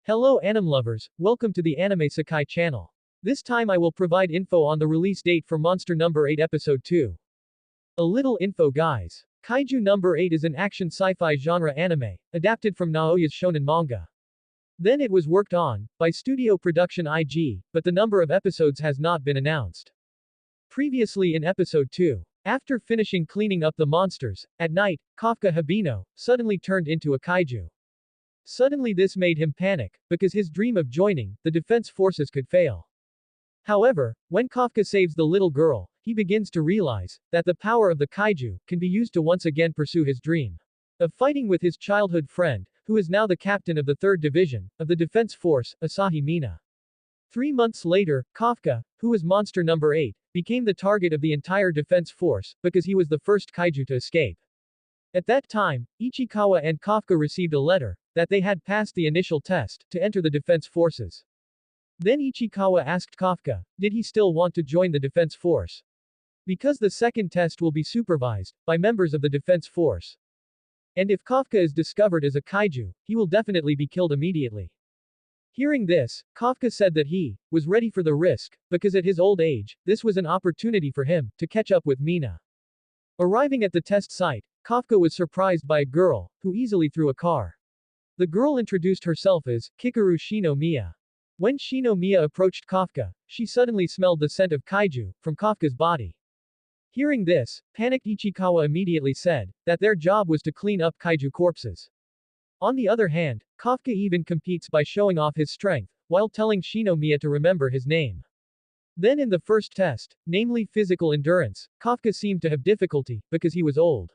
Hello anime lovers, welcome to the Anime Sakai channel. This time I will provide info on the release date for Monster Number 8 Episode 2. A little info guys. Kaiju Number 8 is an action sci-fi genre anime, adapted from Naoya's shonen manga. Then it was worked on, by Studio Production IG, but the number of episodes has not been announced. Previously in Episode 2. After finishing cleaning up the monsters, at night, Kafka Hibino, suddenly turned into a kaiju. Suddenly this made him panic, because his dream of joining the defense forces could fail. However, when Kafka saves the little girl, he begins to realize that the power of the kaiju can be used to once again pursue his dream of fighting with his childhood friend, who is now the captain of the 3rd Division of the Defense Force, Asahi Mina. 3 months later, Kafka, who was Monster Number 8, became the target of the entire defense force, because he was the first kaiju to escape. At that time, Ichikawa and Kafka received a letter that they had passed the initial test to enter the defense forces. Then Ichikawa asked Kafka, did he still want to join the defense force? Because the second test will be supervised by members of the defense force. And if Kafka is discovered as a kaiju, he will definitely be killed immediately. Hearing this, Kafka said that he was ready for the risk, because at his old age, this was an opportunity for him to catch up with Mina. Arriving at the test site, Kafka was surprised by a girl who easily threw a car. The girl introduced herself as Kikaru Shinomiya. When Shinomiya approached Kafka, she suddenly smelled the scent of kaiju from Kafka's body. Hearing this, panicked Ichikawa immediately said that their job was to clean up kaiju corpses. On the other hand, Kafka even competes by showing off his strength, while telling Shinomiya to remember his name. Then in the first test, namely physical endurance, Kafka seemed to have difficulty, because he was old.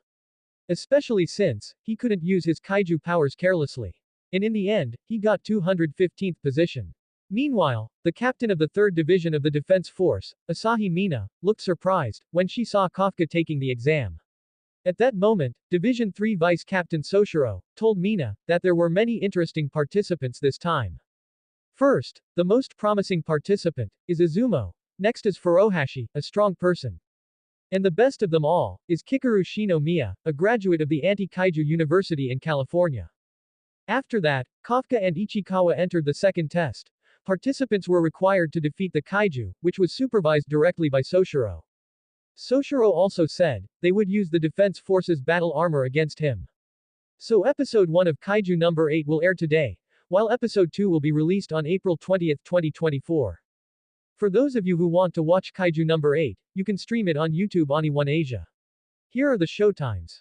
Especially since, he couldn't use his kaiju powers carelessly. And in the end, he got 215th position. Meanwhile, the captain of the 3rd Division of the Defense Force, Asahi Mina, looked surprised when she saw Kafka taking the exam. At that moment, Division 3 Vice Captain Soshiro told Mina that there were many interesting participants this time. First, the most promising participant is Izumo. Next is Furuhashi, a strong person. And the best of them all is Kikaru Shinomiya, a graduate of the Anti-Kaiju University in California. After that, Kafka and Ichikawa entered the second test. Participants were required to defeat the kaiju, which was supervised directly by Soshiro. Soshiro also said they would use the defense forces battle armor against him. So episode 1 of Kaiju Number 8 will air today, while episode 2 will be released on April 20, 2024. For those of you who want to watch Kaiju Number 8, you can stream it on YouTube Oni1 Asia. Here are the showtimes.